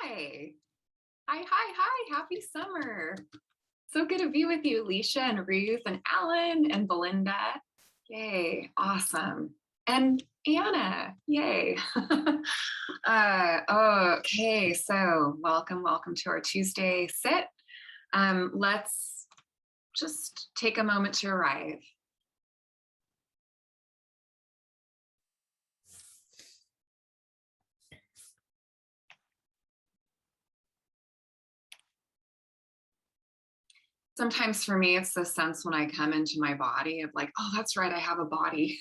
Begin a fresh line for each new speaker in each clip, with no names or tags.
Hi. Hi. Happy summer. So good to be with you, Alicia and Ruth and Alan and Belinda. Yay. Awesome. And Anna. Yay. Okay. So welcome to our Tuesday sit. Let's just take a moment to arrive. Sometimes for me, it's the sense when I come into my body of like, oh, that's right, I have a body.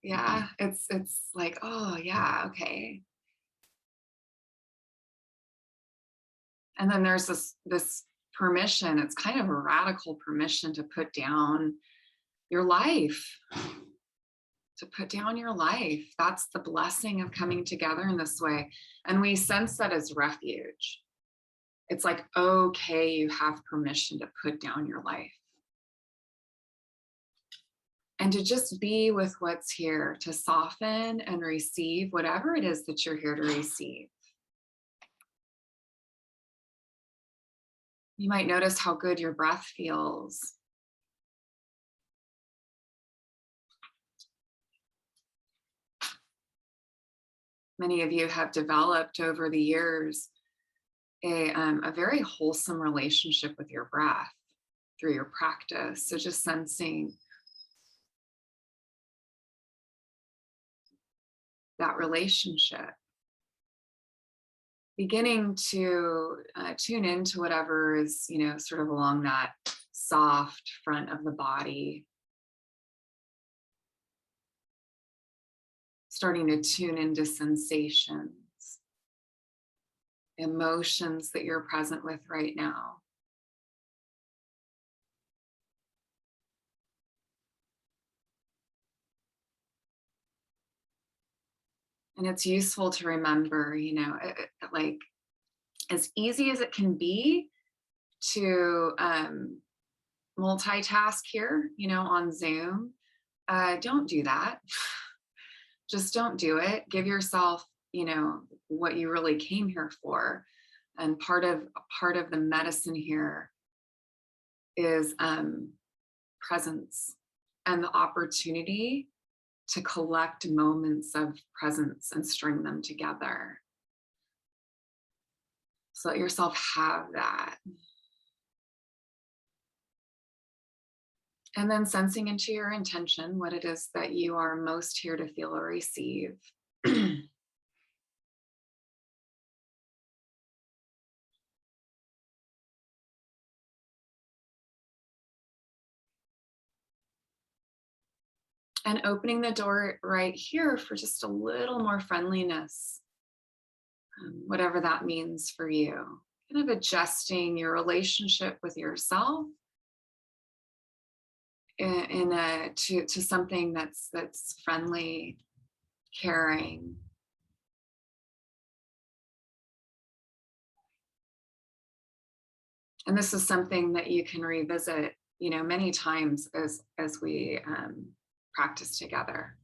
Yeah, it's like, oh yeah, okay. And then there's this permission, it's kind of a radical permission to put down your life. To put down your life. That's the blessing of coming together in this way. And we sense that as refuge. It's like, okay, you have permission to put down your life. And to just be with what's here, to soften and receive whatever it is that you're here to receive. You might notice how good your breath feels. Many of you have developed over the years a very wholesome relationship with your breath through your practice. So just sensing that relationship. Beginning to tune into whatever is, sort of along that soft front of the body. Starting to tune into sensations, emotions that you're present with right now. And it's useful to remember, like as easy as it can be to multitask here, on Zoom, don't do that. Just don't do it. Give yourself, what you really came here for. And part of the medicine here is presence and the opportunity to collect moments of presence and string them together. So let yourself have that. And then sensing into your intention what it is that you are most here to feel or receive. And opening the door right here for just a little more friendliness, whatever that means for you. Kind of adjusting your relationship with yourself to something that's friendly, caring. And this is something that you can revisit, many times as we practice together.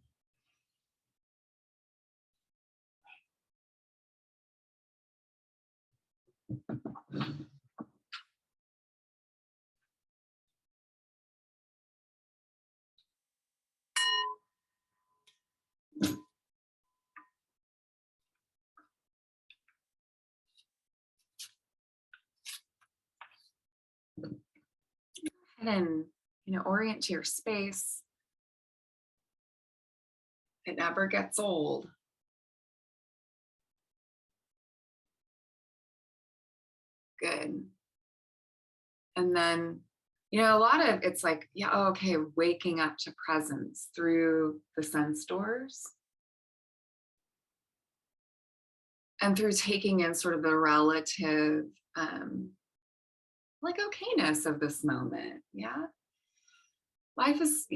And orient to your space. It never gets old. Good. And then, a lot of it's like, yeah, okay, waking up to presence through the sense doors. And through taking in sort of the relative, like okayness of this moment. Yeah. Life is,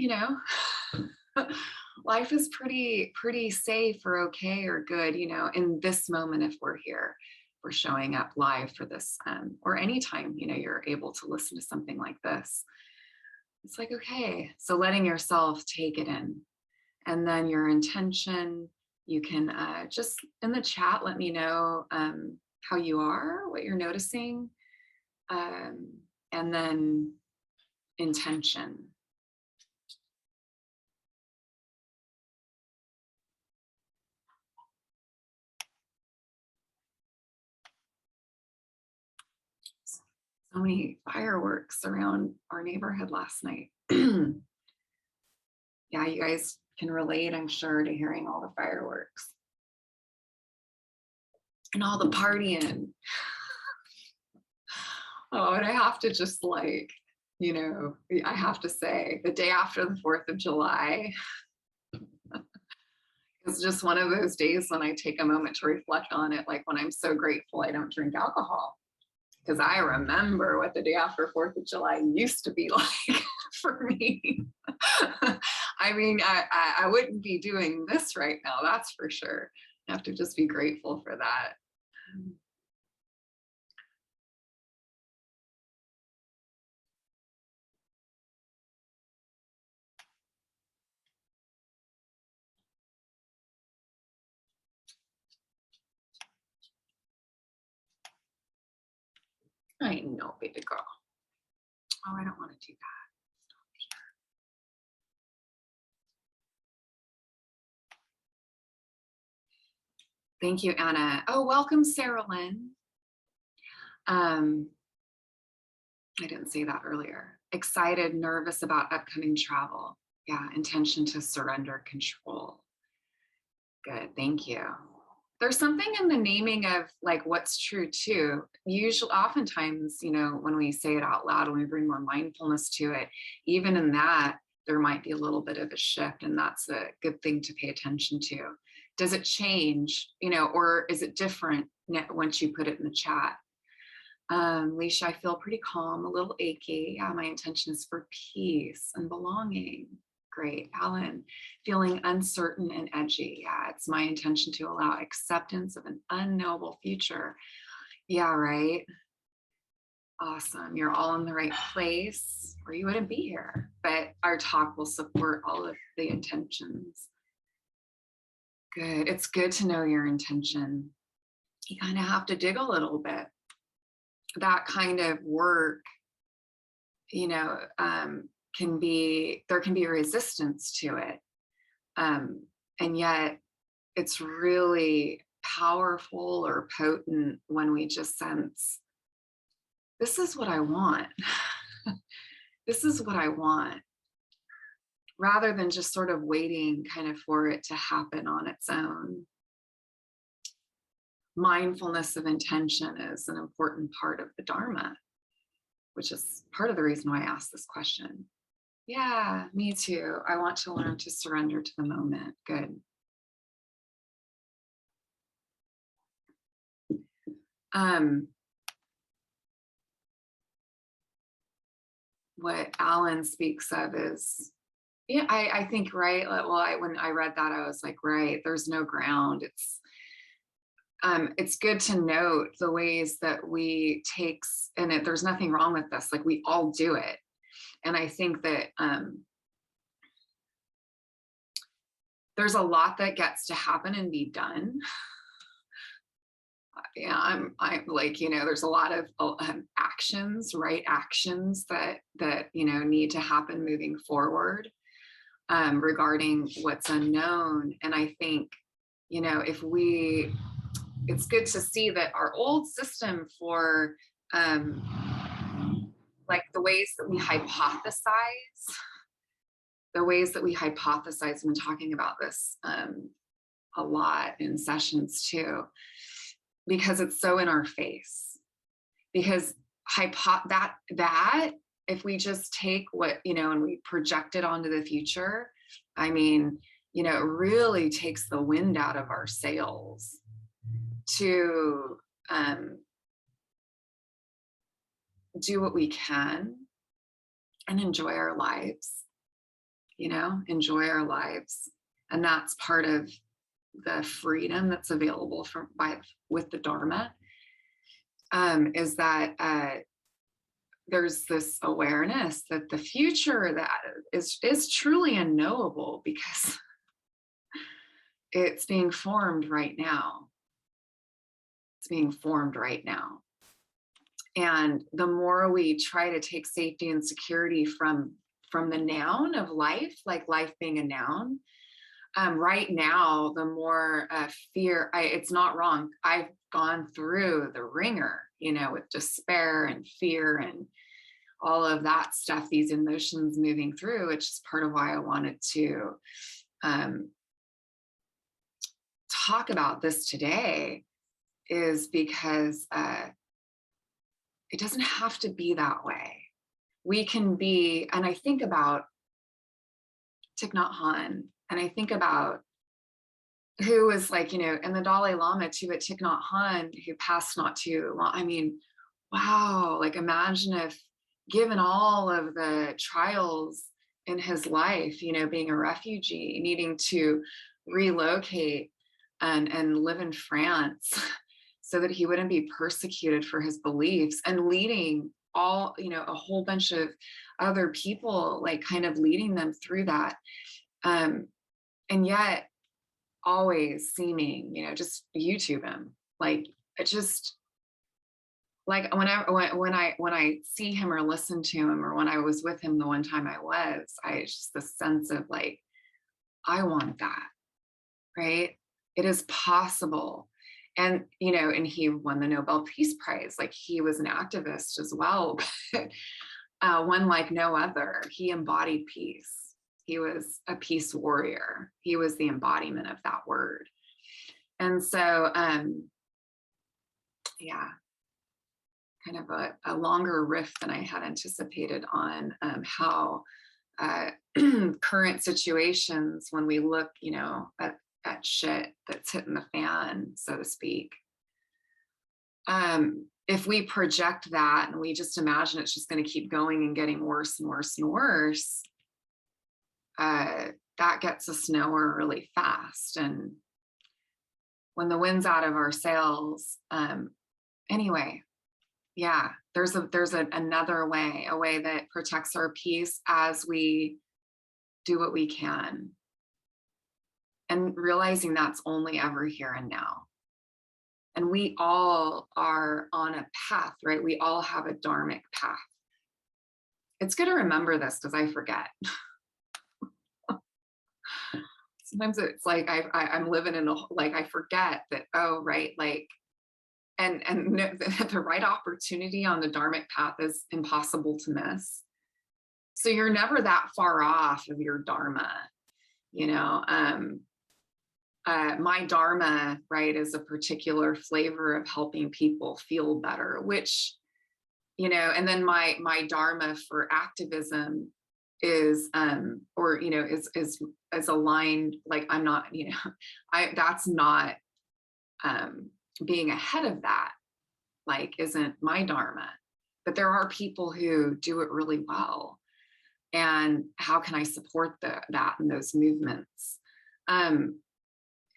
life is pretty safe or okay or good, in this moment if we're here. We're showing up live for this, or anytime, you're able to listen to something like this. It's like, okay, so letting yourself take it in. And then your intention you can just in the chat let me know how you are, what you're noticing, and then intention. So many fireworks around our neighborhood last night. Yeah, you guys can relate, I'm sure, to hearing all the fireworks and all the partying. Oh, and I have to just like, I have to say, the day after the 4th of July is just one of those days when I take a moment to reflect on it, like when I'm so grateful I don't drink alcohol. Because I remember what the day after 4th of July used to be like for me. I mean, I wouldn't be doing this right now, that's for sure. I have to just be grateful for that. I know, baby girl. Oh, I don't want to do that. Thank you, Anna. Oh, welcome, Sarah Lynn. I didn't say that earlier. Excited, nervous about upcoming travel. Yeah, intention to surrender control. Good, thank you. There's something in the naming of like what's true too. Usually, oftentimes, when we say it out loud, when we bring more mindfulness to it, even in that, there might be a little bit of a shift, and that's a good thing to pay attention to. Does it change, or is it different once you put it in the chat? Leisha, I feel pretty calm, a little achy. Yeah, my intention is for peace and belonging. Great. Alan, feeling uncertain and edgy. Yeah, it's my intention to allow acceptance of an unknowable future. Yeah, right. Awesome. You're all in the right place, or you wouldn't be here. But our talk will support all of the intentions. Good. It's good to know your intention. You kind of have to dig a little bit. That kind of work, there can be resistance to it. And yet it's really powerful or potent when we just sense, this is what I want. This is what I want. Rather than just sort of waiting kind of for it to happen on its own. Mindfulness of intention is an important part of the Dharma, which is part of the reason why I asked this question. Yeah, me too. I want to learn to surrender to the moment. Good. What Alan speaks of is, yeah, I think, right. Well, when I read that, I was like, right, there's no ground. It's good to note the ways that we there's nothing wrong with this. Like we all do it. And I think that there's a lot that gets to happen and be done. Yeah, I'm like, there's a lot of actions, right actions that need to happen moving forward regarding what's unknown. And I think, it's good to see that our old system for like the ways that we hypothesize, I've been talking about this a lot in sessions too, because it's so in our face. Because that if we just take what, and we project it onto the future, I mean, it really takes the wind out of our sails to do what we can and enjoy our lives, enjoy our lives. And that's part of the freedom that's available with the Dharma, is that there's this awareness that the future that is truly unknowable, because it's being formed right now. It's being formed right now. And the more we try to take safety and security from the noun of life, like life being a noun, right now, the more fear, it's not wrong. I've gone through the ringer, with despair and fear and all of that stuff, these emotions moving through, which is part of why I wanted to talk about this today, is because it doesn't have to be that way. We can be, and I think about Thich Nhat Hanh, and I think about who was like, and the Dalai Lama too, but Thich Nhat Hanh, who passed not too long. I mean, wow, like imagine if, given all of the trials in his life, being a refugee, needing to relocate and live in France so that he wouldn't be persecuted for his beliefs, and leading all, a whole bunch of other people, like kind of leading them through that. And yet always seeming, just YouTube him. Like, it just, like when I see him or listen to him, or when I was with him the one time it's just the sense of like, I want that, right? It is possible. And, and he won the Nobel Peace Prize. Like, he was an activist as well, but one like no other. He embodied peace. He was a peace warrior. He was the embodiment of that word. And so, yeah, kind of a longer riff than I had anticipated on how current situations, when we look, at shit that's hitting the fan, so to speak, if we project that and we just imagine it's just going to keep going and getting worse and worse and worse, that gets us nowhere really fast. And when the wind's out of our sails, anyway, yeah, there's another way, a way that protects our peace as we do what we can, and realizing that's only ever here and now. And we all are on a path, right? We all have a dharmic path. It's good to remember this because I forget. Sometimes it's like I'm living in I forget that, oh, right, like, and the right opportunity on the dharmic path is impossible to miss. So you're never that far off of your dharma, my dharma, right, is a particular flavor of helping people feel better, which, and then my dharma for activism is is aligned, like I'm not, that's not being ahead of that, like, isn't my dharma. But there are people who do it really well, and how can I support that in those movements?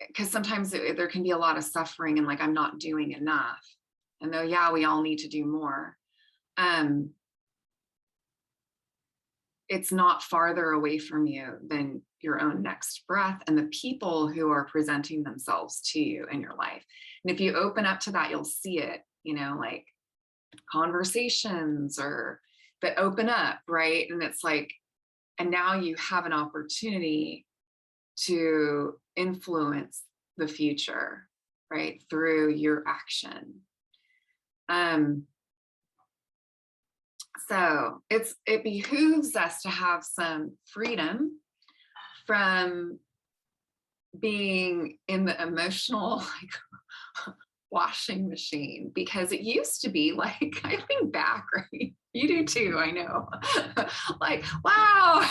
Because sometimes there can be a lot of suffering, and like, I'm not doing enough. And though, yeah, we all need to do more. It's not farther away from you than your own next breath and the people who are presenting themselves to you in your life. And if you open up to that, you'll see it, like conversations that open up, right? And it's like, and now you have an opportunity to influence the future, right, through your action. So it behooves us to have some freedom from being in the emotional, like, washing machine, because it used to be like, I think back, right? You do too, I know. Like, wow.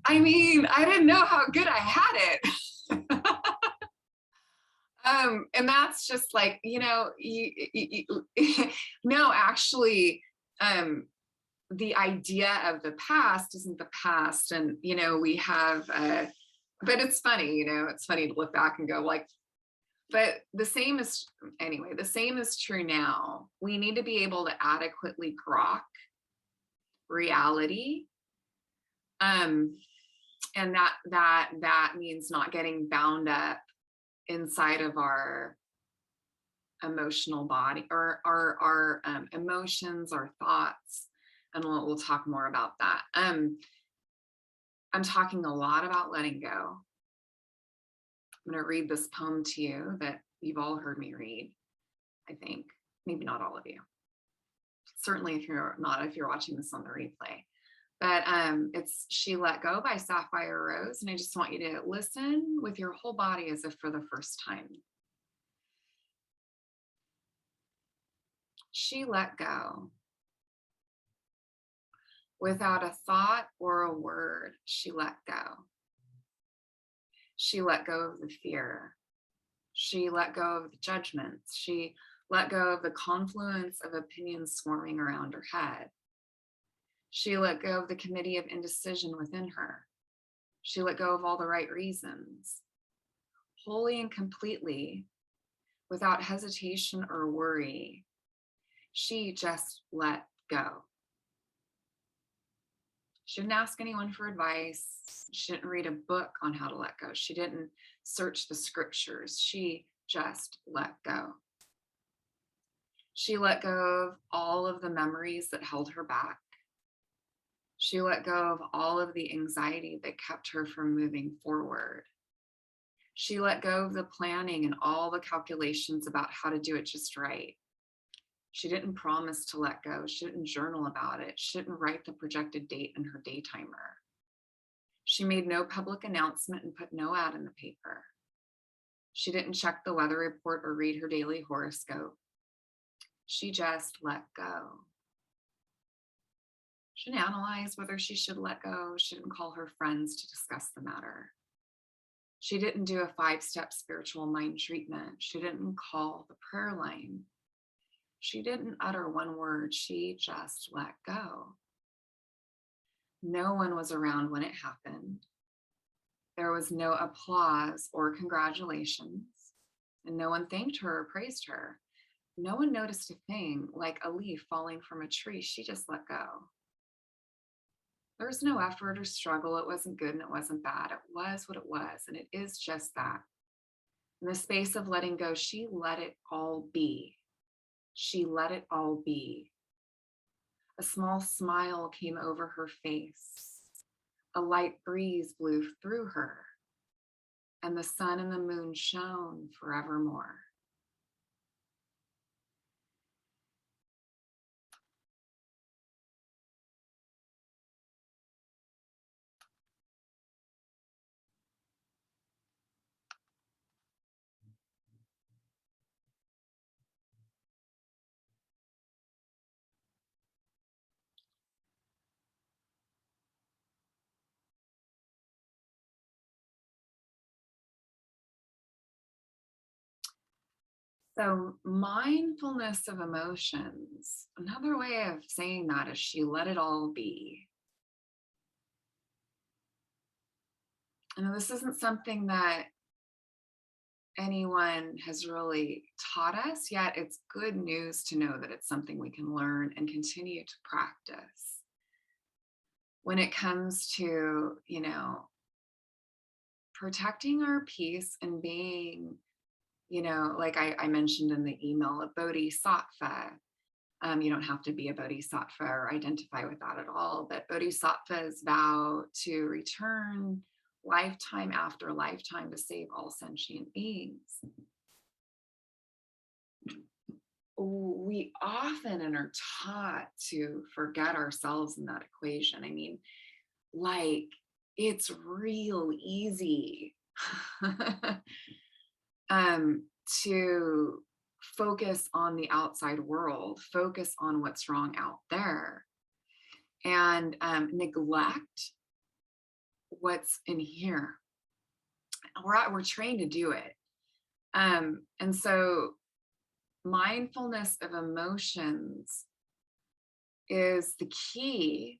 I mean, I didn't know how good I had it. And that's just like, no, actually, the idea of the past isn't the past. And, we have, but it's funny, it's funny to look back and go like, but the same is true now. We need to be able to adequately grok reality, And that means not getting bound up inside of our emotional body, or our emotions, our thoughts, and we'll talk more about that. I'm talking a lot about letting go. I'm going to read this poem to you that you've all heard me read, I think. Maybe not all of you. Certainly if you're watching this on the replay. But it's She Let Go by Sapphire Rose. And I just want you to listen with your whole body as if for the first time. She let go. Without a thought or a word, she let go. She let go of the fear. She let go of the judgments. She let go of the confluence of opinions swarming around her head. She let go of the committee of indecision within her. She let go of all the right reasons. Wholly and completely, without hesitation or worry, she just let go. She didn't ask anyone for advice. She didn't read a book on how to let go. She didn't search the scriptures. She just let go. She let go of all of the memories that held her back. She let go of all of the anxiety that kept her from moving forward. She let go of the planning and all the calculations about how to do it just right. She didn't promise to let go. She didn't journal about it. She didn't write the projected date in her day timer. She made no public announcement and put no ad in the paper. She didn't check the weather report or read her daily horoscope. She just let go. She didn't analyze whether she should let go. She didn't call her friends to discuss the matter. She didn't do a 5-step spiritual mind treatment. She didn't call the prayer line. She didn't utter one word. She just let go. No one was around when it happened. There was no applause or congratulations, and no one thanked her or praised her. No one noticed a thing, like a leaf falling from a tree. She just let go. There was no effort or struggle. It wasn't good and it wasn't bad. It was what it was, and it is just that. In the space of letting go, she let it all be. She let it all be. A small smile came over her face. A light breeze blew through her, and the sun and the moon shone forevermore. So, mindfulness of emotions, another way of saying that is she let it all be. And this isn't something that anyone has really taught us yet. It's good news to know that it's something we can learn and continue to practice. When it comes to, protecting our peace and being, like I mentioned in the email, a bodhisattva. You don't have to be a bodhisattva or identify with that at all, but bodhisattvas vow to return lifetime after lifetime to save all sentient beings. We often and are taught to forget ourselves in that equation. I mean, like, it's real easy to focus on the outside world, focus on what's wrong out there, and neglect what's in here. We're trained to do it. And so mindfulness of emotions is the key.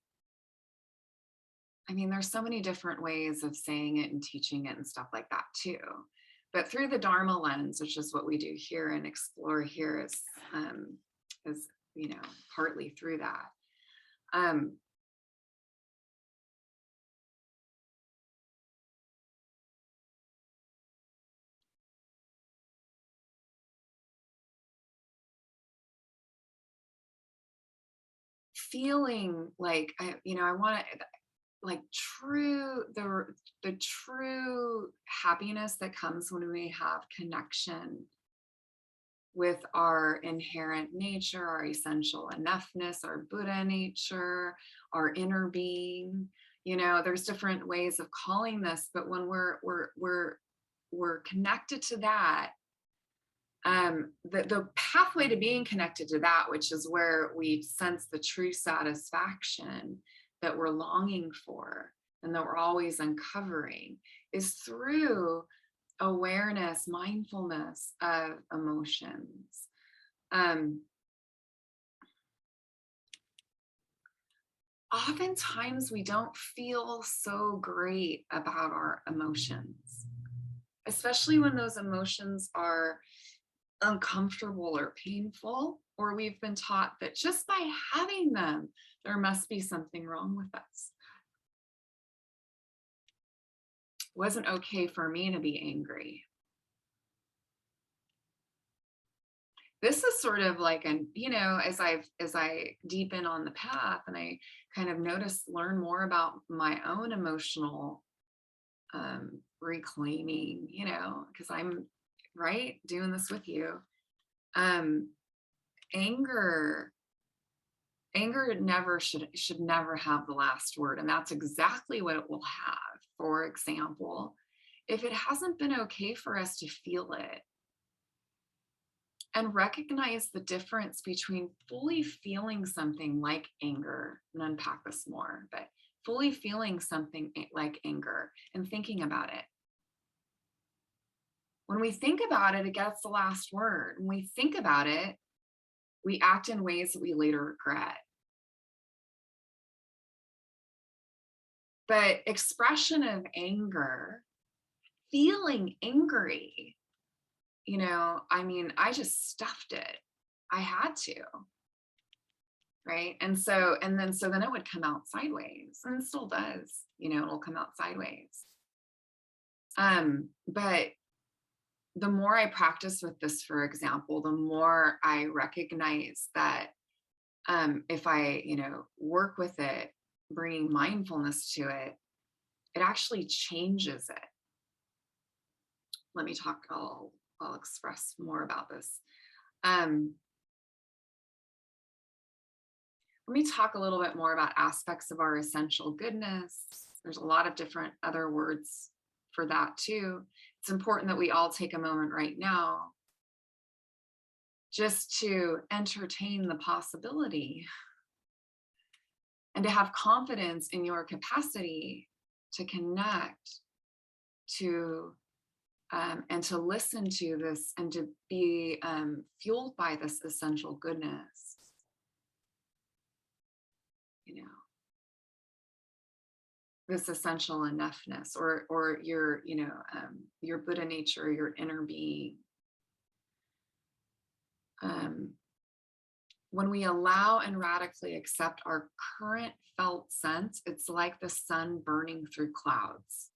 I mean, there's so many different ways of saying it and teaching it and stuff like that too. But through the Dharma lens, which is what we do here and explore here, is partly through that. feeling like, I want to, like, the true happiness that comes when we have connection with our inherent nature, our essential enoughness, our Buddha nature, our inner being. There's different ways of calling this, but when we're connected to that, the pathway to being connected to that, which is where we sense the true satisfaction that we're longing for and that we're always uncovering, is through awareness, mindfulness of emotions. Oftentimes we don't feel so great about our emotions, especially when those emotions are uncomfortable or painful, or we've been taught that just by having them, there must be something wrong with us. It wasn't okay for me to be angry. This is sort of like as I deepen on the path and I kind of learn more about my own emotional reclaiming, because I'm doing this with you. Anger should never have the last word, and that's exactly what it will have. For example, if it hasn't been okay for us to feel it, and recognize the difference between fully feeling something like anger, and unpack this more, but fully feeling something like anger and thinking about it. When we think about it, it gets the last word. When we think about it, we act in ways that we later regret. But expression of anger, feeling angry, I just stuffed it. I had to. Right. And then it would come out sideways, and it still does, it'll come out sideways. But the more I practice with this, for example, the more I recognize that if I, work with it, bringing mindfulness to it, it actually changes it. Let me talk, I'll express more about this. Let me talk a little bit more about aspects of our essential goodness. There's a lot of different other words for that too. It's important that we all take a moment right now just to entertain the possibility and to have confidence in your capacity to connect to and to listen to this and to be fueled by this essential goodness. This essential enoughness, or your your Buddha nature, your inner being. When we allow and radically accept our current felt sense, it's like the sun burning through clouds.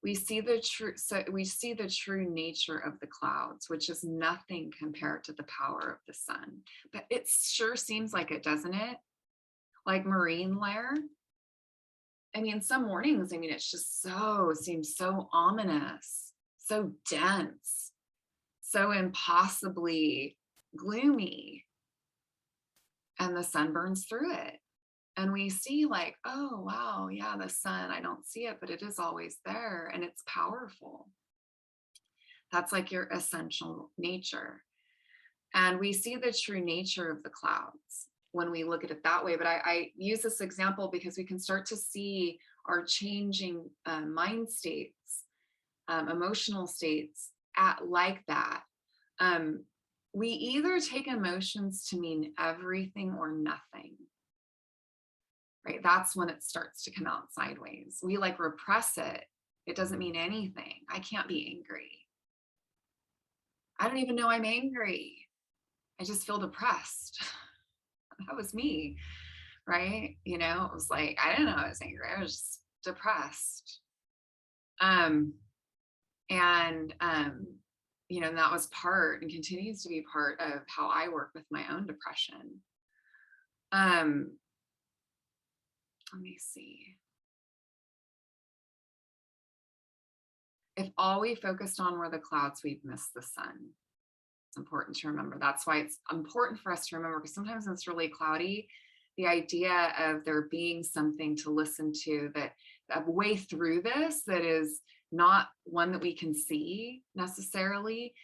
We see the true nature of the clouds, which is nothing compared to the power of the sun. But it sure seems like it, doesn't it? Like marine layer. Some mornings, it's just seems so ominous, so dense, so impossibly gloomy. And the sun burns through it. And we see like, oh, wow, yeah, the sun, I don't see it, but it is always there and it's powerful. That's like your essential nature. And we see the true nature of the clouds when we look at it that way. But I use this example because we can start to see our changing mind states, emotional states like that. We either take emotions to mean everything or nothing. Right? That's when it starts to come out sideways. We like repress it. It doesn't mean anything. I can't be angry. I don't even know I'm angry. I just feel depressed. That was me, right? It was like, I didn't know I was angry. I was just depressed. and that was part and continues to be part of how I work with my own depression. Let me see. If all we focused on were the clouds, we'd miss the sun. It's important to remember. That's why it's important for us to remember, because sometimes when it's really cloudy, the idea of there being something to listen to, that a way through this that is not one that we can see necessarily,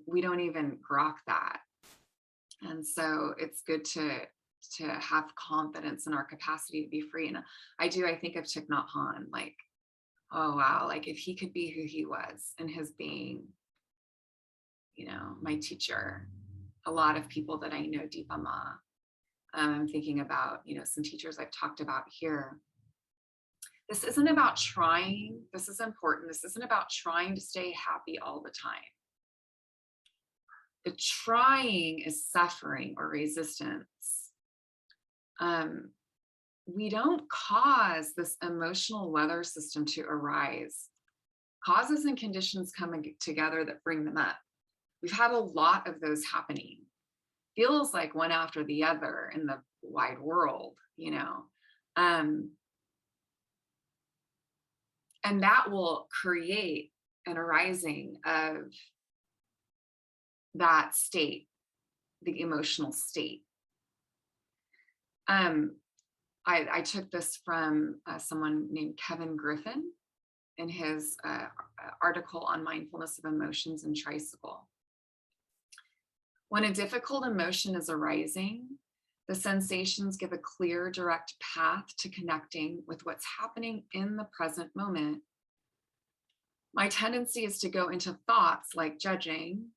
we don't even grok that. And so it's good to have confidence in our capacity to be free. And I think of Thich Nhat Hanh, like, oh wow, like if he could be who he was and his being, my teacher, a lot of people that I know, Deepa Ma, I'm thinking about, some teachers I've talked about here. This isn't about trying, this is important, this isn't about trying to stay happy all the time. The trying is suffering or resistance. We don't cause this emotional weather system to arise. Causes and conditions come together that bring them up. We've had a lot of those happening. Feels like one after the other in the wide world, and that will create an arising of that state, the emotional state. I took this from someone named Kevin Griffin in his article on mindfulness of emotions and Tricycle. When a difficult emotion is arising, the sensations give a clear, direct path to connecting with what's happening in the present moment. My tendency is to go into thoughts like judging,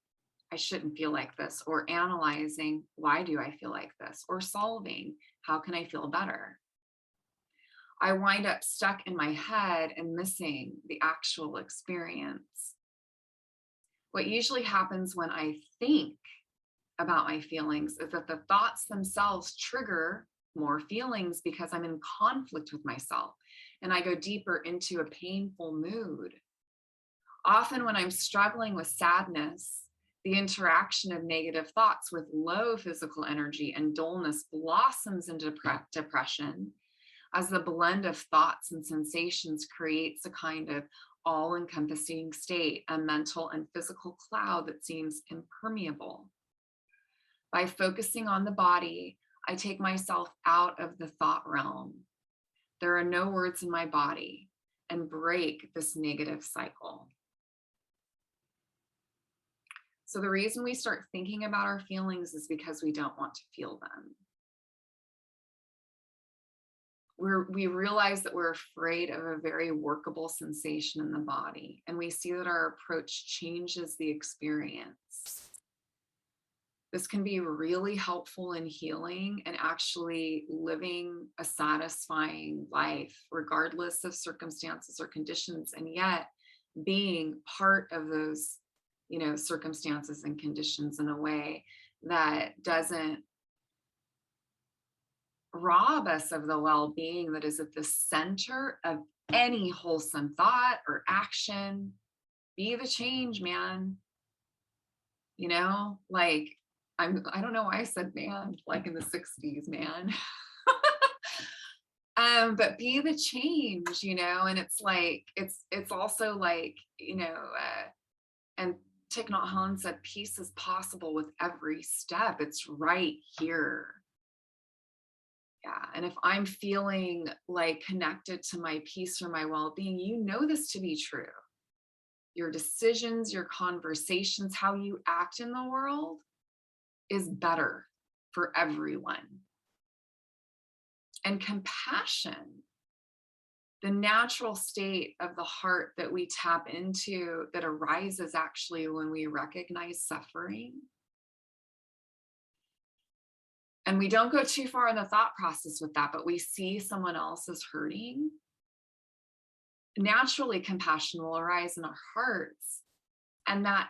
I shouldn't feel like this, or analyzing, why do I feel like this, or solving, how can I feel better? I wind up stuck in my head and missing the actual experience. What usually happens when I think about my feelings is that the thoughts themselves trigger more feelings because I'm in conflict with myself and I go deeper into a painful mood. Often when I'm struggling with sadness, the interaction of negative thoughts with low physical energy and dullness blossoms into depression, as the blend of thoughts and sensations creates a kind of all-encompassing state, a mental and physical cloud that seems impermeable. By focusing on the body, I take myself out of the thought realm. There are no words in my body, and break this negative cycle. So the reason we start thinking about our feelings is because we don't want to feel them. We realize that we're afraid of a very workable sensation in the body, and we see that our approach changes the experience. This can be really helpful in healing and actually living a satisfying life, regardless of circumstances or conditions, and yet being part of those, circumstances and conditions in a way that doesn't rob us of the well-being that is at the center of any wholesome thought or action. Be the change, man. I don't know why I said man, like in the 60s, man. But be the change, and it's like, it's also like, and Thich Nhat Hanh said, peace is possible with every step. It's right here. Yeah. And if I'm feeling like connected to my peace or my well-being, you know this to be true. Your decisions, your conversations, how you act in the world is better for everyone. And compassion, the natural state of the heart that we tap into, that arises actually when we recognize suffering. And we don't go too far in the thought process with that, but we see someone else is hurting. Naturally, compassion will arise in our hearts. And that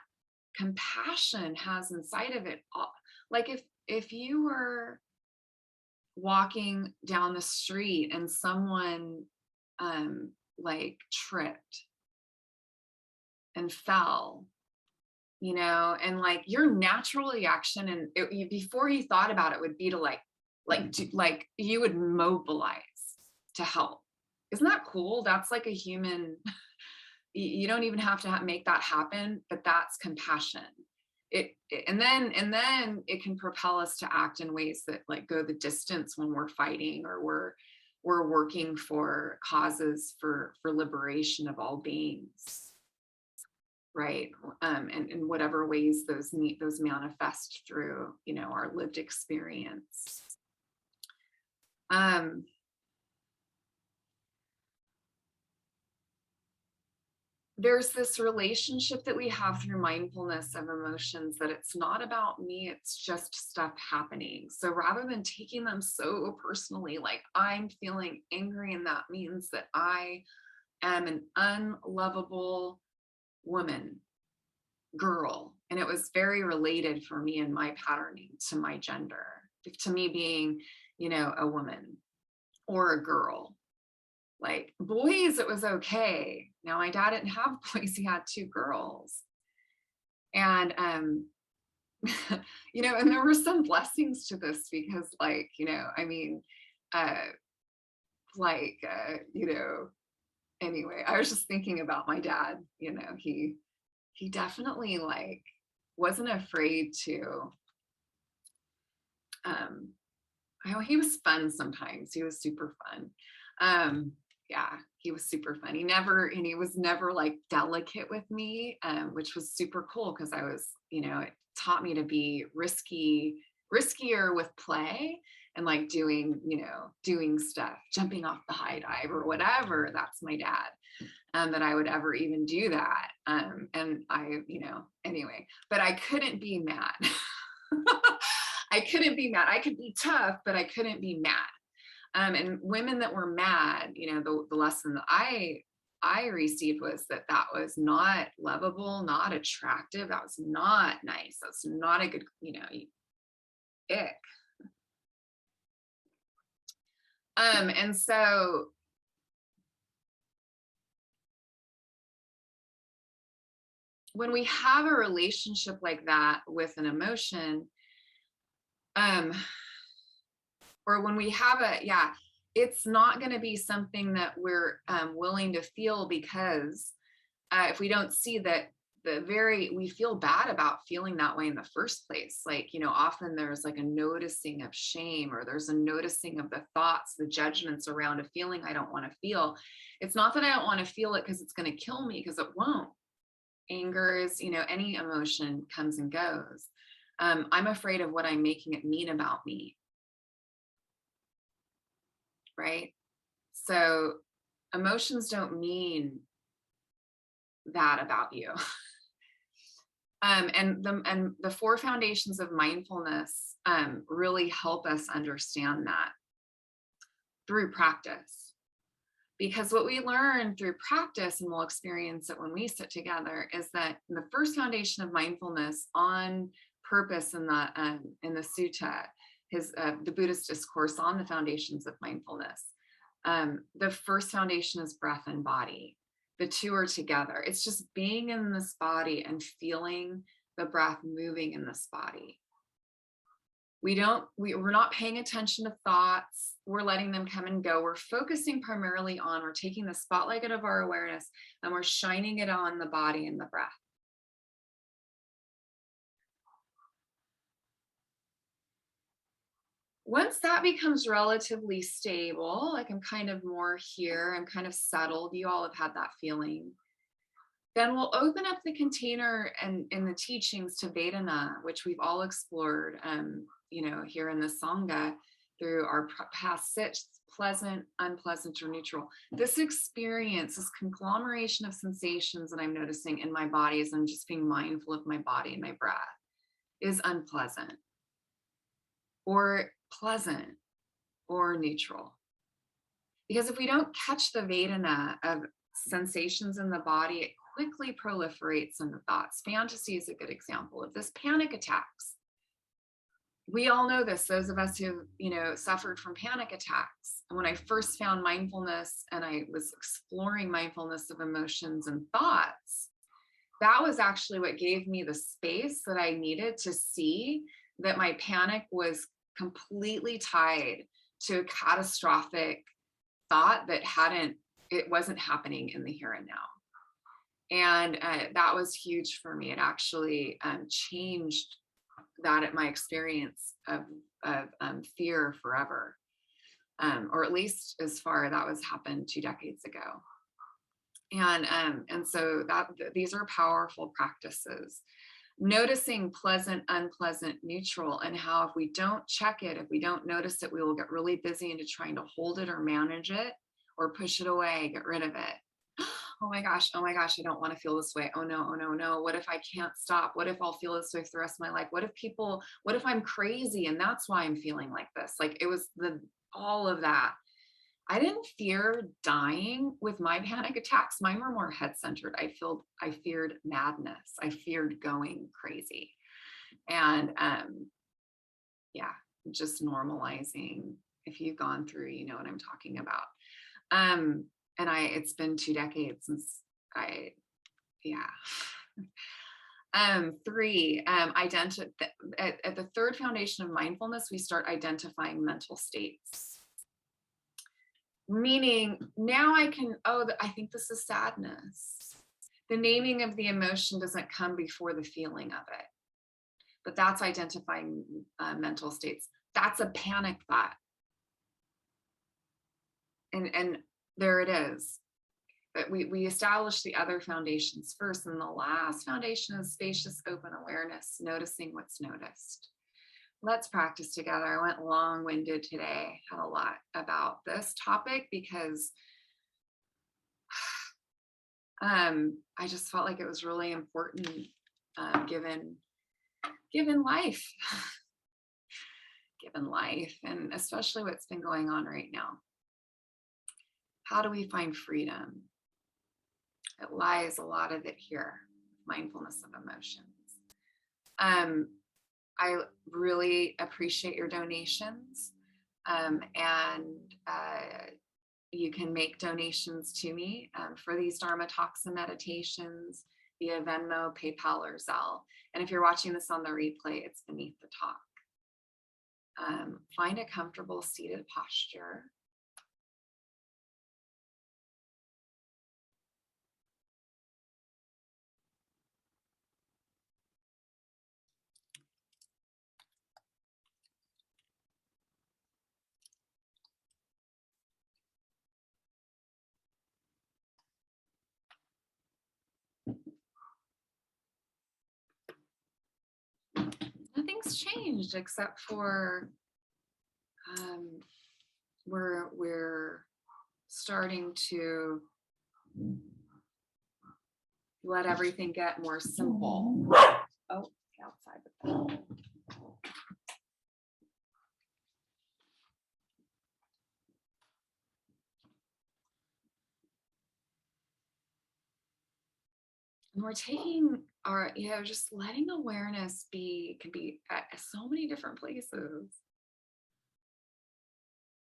compassion has inside of it, like if you were walking down the street and someone tripped and fell, and like your natural reaction, and before you thought about it, would be to like you would mobilize to help. Isn't that cool? That's like a human. You don't even have to make that happen, but that's compassion. And then it can propel us to act in ways that like go the distance when we're fighting, or we're working for causes for liberation of all beings, right? And in whatever ways those manifest through our lived experience. There's this relationship that we have through mindfulness of emotions, that it's not about me, it's just stuff happening. So rather than taking them so personally, like I'm feeling angry and that means that I am an unlovable woman, girl. And it was very related for me in my patterning to my gender, to me being, a woman or a girl. Like boys, it was okay. Now my dad didn't have boys, he had 2 girls. And and there were some blessings to this, because anyway, I was just thinking about my dad. He definitely like wasn't afraid to he was fun sometimes. He was super fun. Yeah, he was super fun. He was never like delicate with me, which was super cool, because I was, it taught me to be riskier with play, and like doing stuff, jumping off the high dive or whatever. That's my dad. That I would ever even do that. And I, anyway, but I couldn't be mad. I couldn't be mad. I could be tough, but I couldn't be mad. And women that were mad, the lesson that I received was that was not lovable, not attractive. That was not nice. That's not a good, ick. And so when we have a relationship like that with an emotion, or when we have it's not going to be something that we're willing to feel, because if we don't see that we feel bad about feeling that way in the first place. Like, often there's like a noticing of shame, or there's a noticing of the thoughts, the judgments around a feeling I don't want to feel. It's not that I don't want to feel it because it's going to kill me, because it won't. Anger is, any emotion comes and goes. I'm afraid of what I'm making it mean about me. Right? So emotions don't mean that about you. And the 4 foundations of mindfulness really help us understand that through practice. Because what we learn through practice, and we'll experience it when we sit together, is that the first foundation of mindfulness on purpose in the sutta, the Buddhist discourse on the foundations of mindfulness. The first foundation is breath and body. The 2 are together. It's just being in this body and feeling the breath moving in this body. We're not paying attention to thoughts. We're letting them come and go. We're focusing primarily we're taking the spotlight of our awareness and we're shining it on the body and the breath. Once that becomes relatively stable, like I'm kind of more here, I'm kind of settled, you all have had that feeling, then we'll open up the container and in the teachings to Vedana, which we've all explored, here in the Sangha through our past sits, pleasant, unpleasant, or neutral. This experience, this conglomeration of sensations that I'm noticing in my body as I'm just being mindful of my body and my breath, is unpleasant, or pleasant, or neutral. Because if we don't catch the Vedana of sensations in the body, it quickly proliferates into thoughts. Fantasy is a good example of this. Panic attacks. We all know this, those of us who, suffered from panic attacks. And when I first found mindfulness and I was exploring mindfulness of emotions and thoughts, that was actually what gave me the space that I needed to see that my panic was completely tied to a catastrophic thought that it wasn't happening in the here and now. And that was huge for me. It actually changed my experience of fear forever, or at least as far that was happened 2 decades ago. And so these are powerful practices. Noticing pleasant, unpleasant, neutral, and how if we don't check it, if we don't notice it, we will get really busy into trying to hold it or manage it or push it away, get rid of it. Oh my gosh, I don't want to feel this way. Oh no. What if I can't stop? What if I'll feel this way for the rest of my life? What if I'm crazy and that's why I'm feeling like this? Like it was all of that. I didn't fear dying with my panic attacks. Mine were more head centered. I feared madness. I feared going crazy. And yeah, just normalizing. If you've gone through, you know what I'm talking about. And it's been 2 decades since yeah. 3, at the third foundation of mindfulness, we start identifying mental states. Meaning now I can, I think this is sadness. The naming of the emotion doesn't come before the feeling of it, but that's identifying mental states. That's a panic thought. And there it is. But we establish the other foundations first. And the last foundation is spacious, open awareness, noticing what's noticed. Let's practice together. I went long-winded today, had a lot about this topic because I just felt like it was really important given life, given life, and especially what's been going on right now. How do we find freedom? It lies a lot of it here, mindfulness of emotions. I really appreciate your donations, and you can make donations to me for these Dharma talks and meditations via Venmo, PayPal, or Zelle. And if you're watching this on the replay, it's beneath the talk. Find a comfortable seated posture. Nothing's changed except for we're starting to let everything get more simple. Oh, outside with that. And we're taking our, just letting awareness can be at so many different places.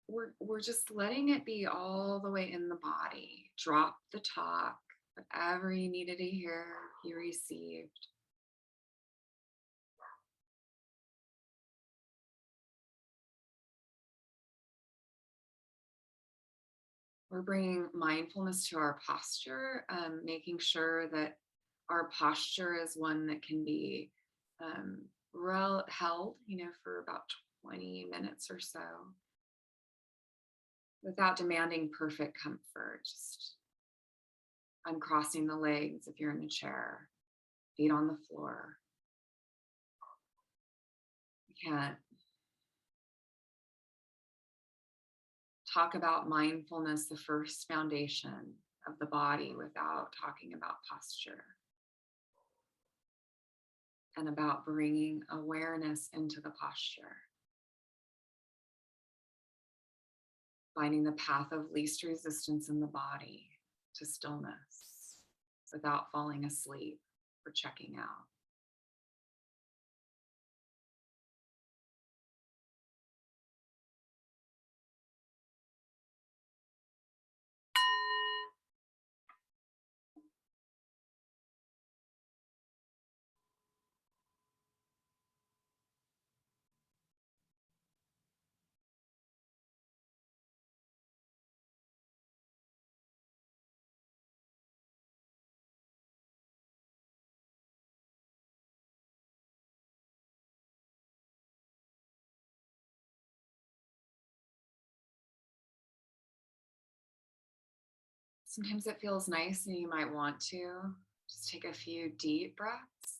We're just letting it be all the way in the body. Drop the talk, whatever you needed to hear, you received. We're bringing mindfulness to our posture, making sure that our posture is one that can be held, for about 20 minutes or so, without demanding perfect comfort. Just uncrossing the legs if you're in a chair, feet on the floor. You can't talk about mindfulness, the first foundation of the body, without talking about posture and about bringing awareness into the posture. Finding the path of least resistance in the body to stillness without falling asleep or checking out. Sometimes it feels nice and you might want to just take a few deep breaths.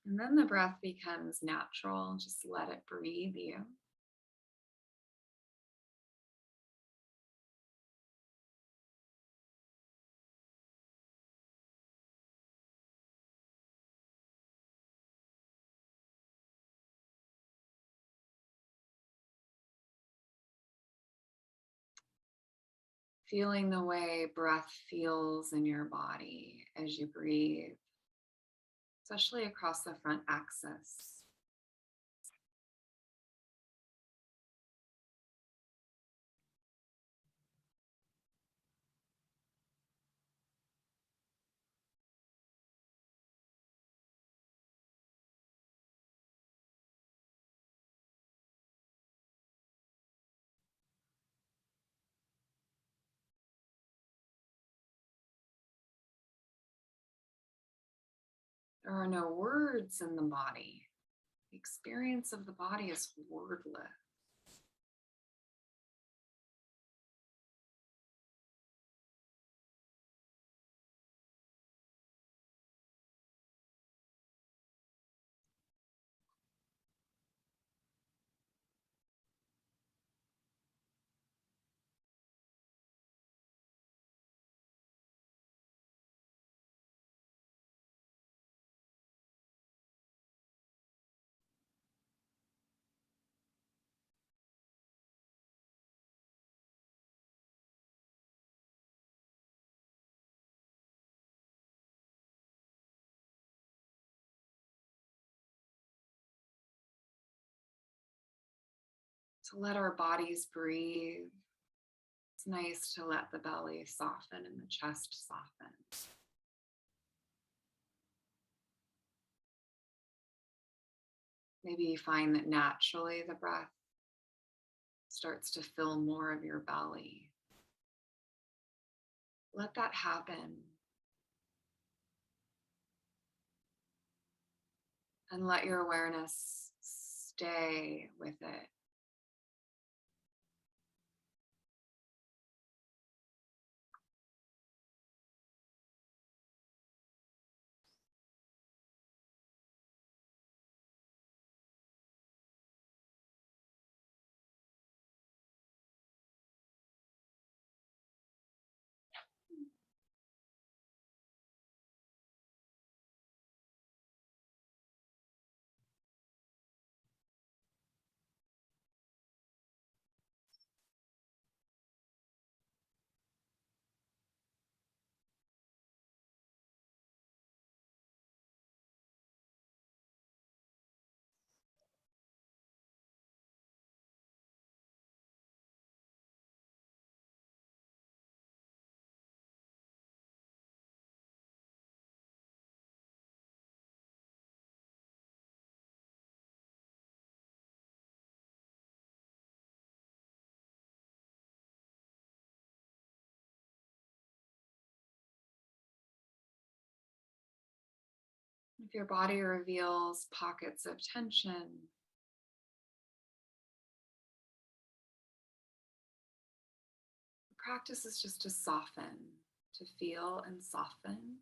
And then the breath becomes natural. Just let it breathe you. Feeling the way breath feels in your body as you breathe, especially across the front axis. There are no words in the body. The experience of the body is wordless. To let our bodies breathe, it's nice to let the belly soften and the chest soften. Maybe you find that naturally the breath starts to fill more of your belly. Let that happen. And let your awareness stay with it. If your body reveals pockets of tension, the practice is just to soften, to feel and soften.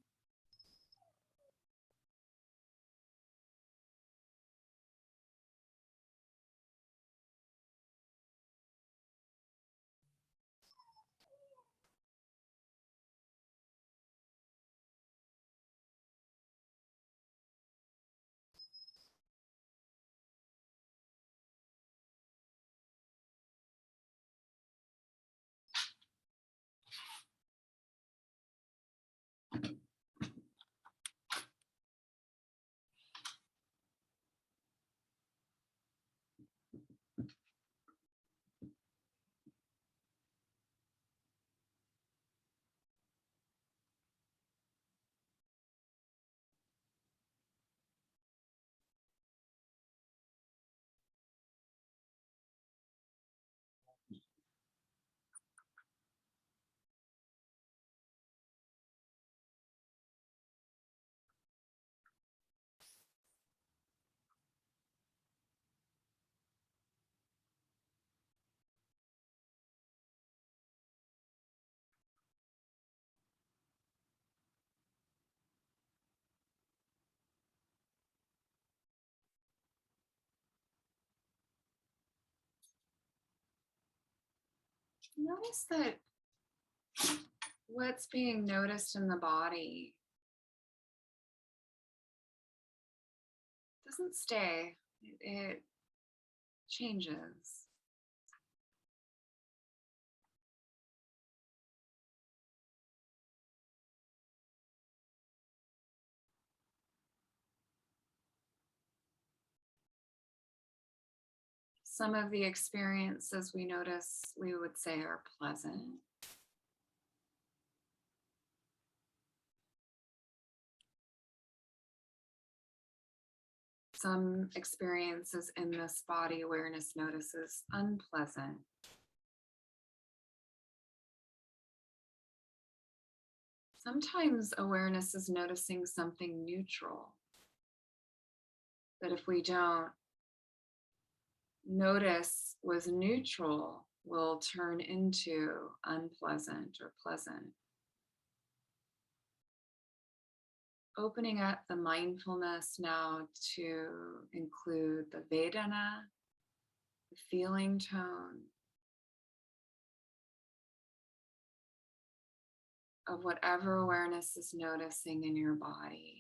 Notice that what's being noticed in the body doesn't stay, it changes. Some of the experiences we notice, we would say, are pleasant. Some experiences in this body awareness notices unpleasant. Sometimes awareness is noticing something neutral. That if we don't notice was neutral, will turn into unpleasant or pleasant. Opening up the mindfulness now to include the Vedana, the feeling tone of whatever awareness is noticing in your body.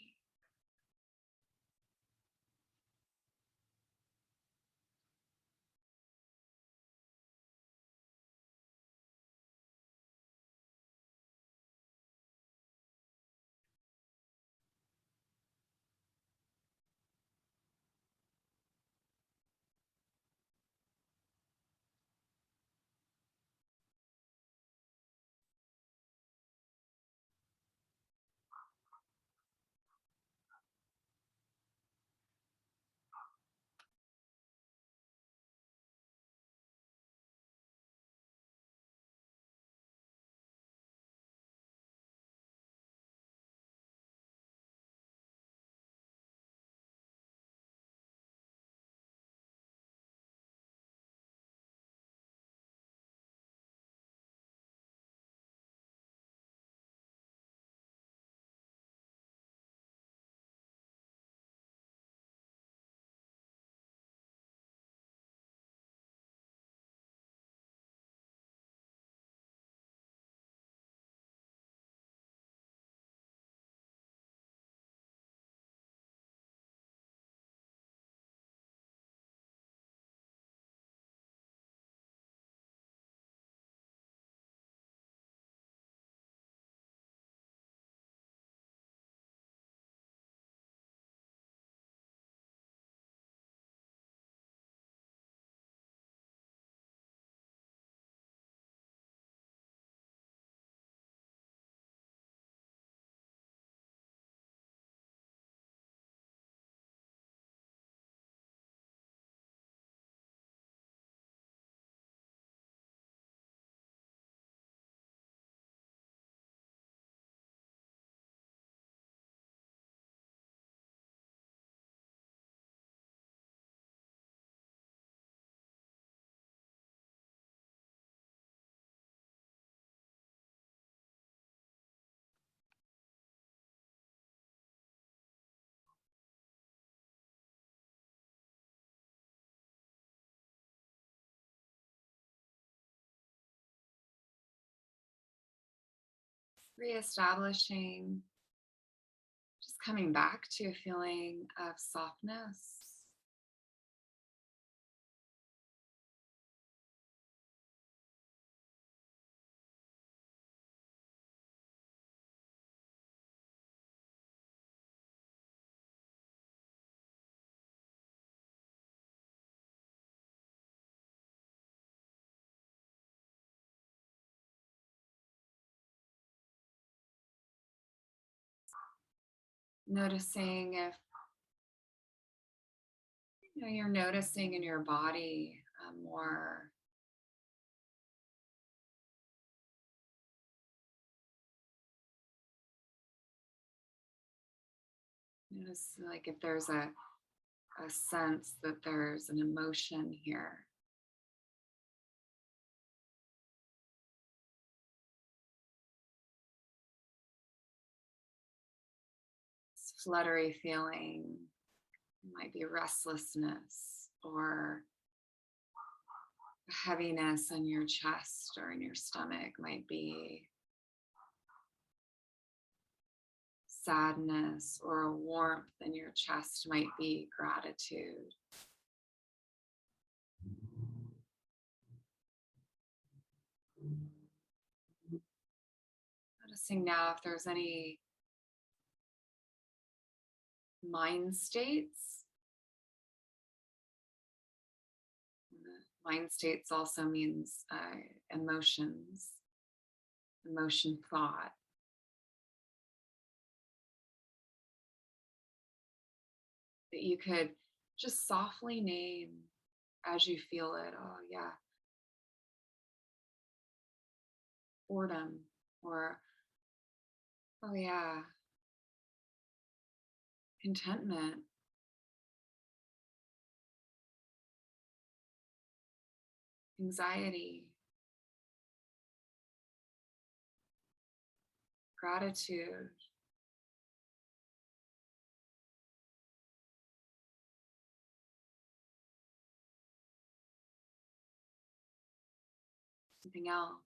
Reestablishing, just coming back to a feeling of softness. Noticing if you're noticing in your body more notice, like if there's a sense that there's an emotion here. This fluttery feeling, it might be restlessness or heaviness in your chest or in your stomach might be sadness, or a warmth in your chest might be gratitude. Noticing now if there's any mind states. Mind states also means emotions, emotion, thought. That you could just softly name as you feel it. Oh, yeah, boredom, or oh, yeah, contentment, anxiety, gratitude. Something else.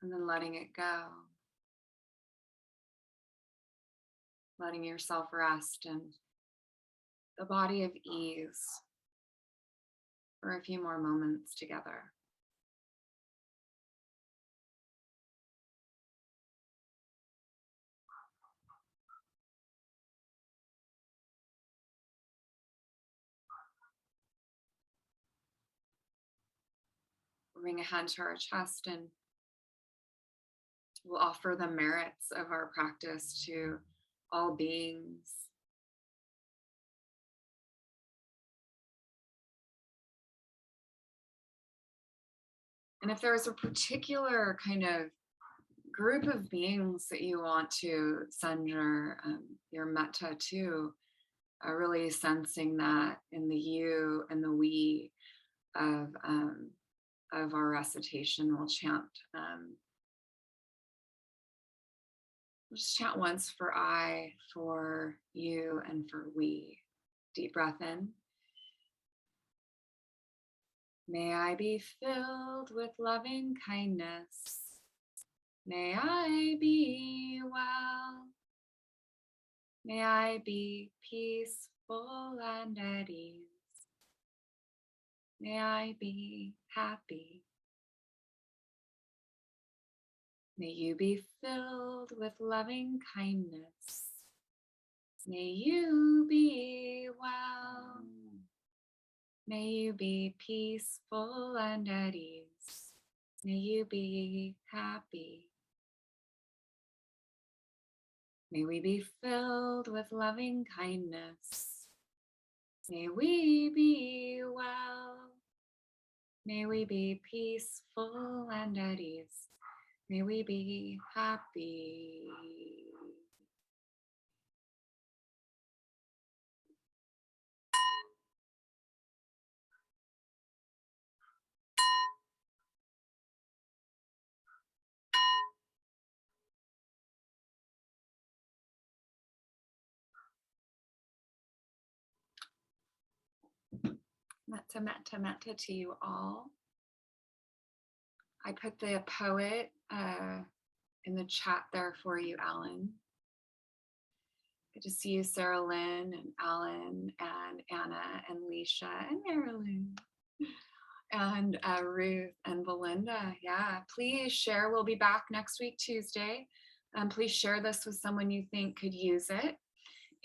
And then letting it go. Letting yourself rest in the body of ease for a few more moments together. Bring a hand to our chest, and we'll offer the merits of our practice to all beings. And if there's a particular kind of group of beings that you want to send your metta to, really sensing that in the you and the we of our recitation, we'll chant. We'll just chant once for I, for you, and for we. Deep breath in. May I be filled with loving kindness. May I be well. May I be peaceful and at ease. May I be happy. May you be filled with loving kindness. May you be well. May you be peaceful and at ease. May you be happy. May we be filled with loving kindness. May we be well. May we be peaceful and at ease. May we be happy. Metta, metta, metta to you all. I put the poet in the chat there for you, Alan. Good to see you, Sarah Lynn and Alan and Anna and Leisha and Marilyn and Ruth and Belinda. Yeah, please share. We'll be back next week, Tuesday. Please share this with someone you think could use it.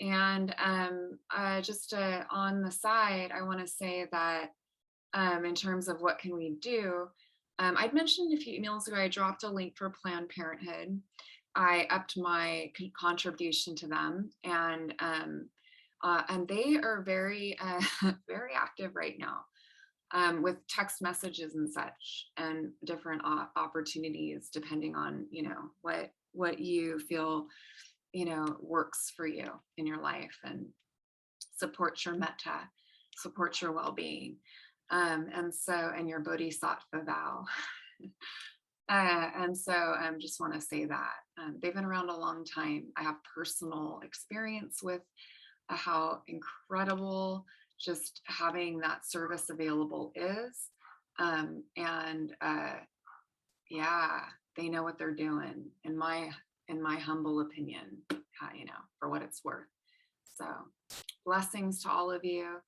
And just on the side, I want to say that in terms of what can we do, I'd mentioned a few emails ago, I dropped a link for Planned Parenthood. I upped my contribution to them, and they are very, very active right now with text messages and such, and different opportunities depending on what you feel works for you in your life and supports your metta, supports your well-being, and your bodhisattva vow. And so I just want to say that They've been around a long time. I have personal experience with how incredible just having that service available is. And yeah, they know what they're doing, in my humble opinion, for what it's worth. So blessings to all of you.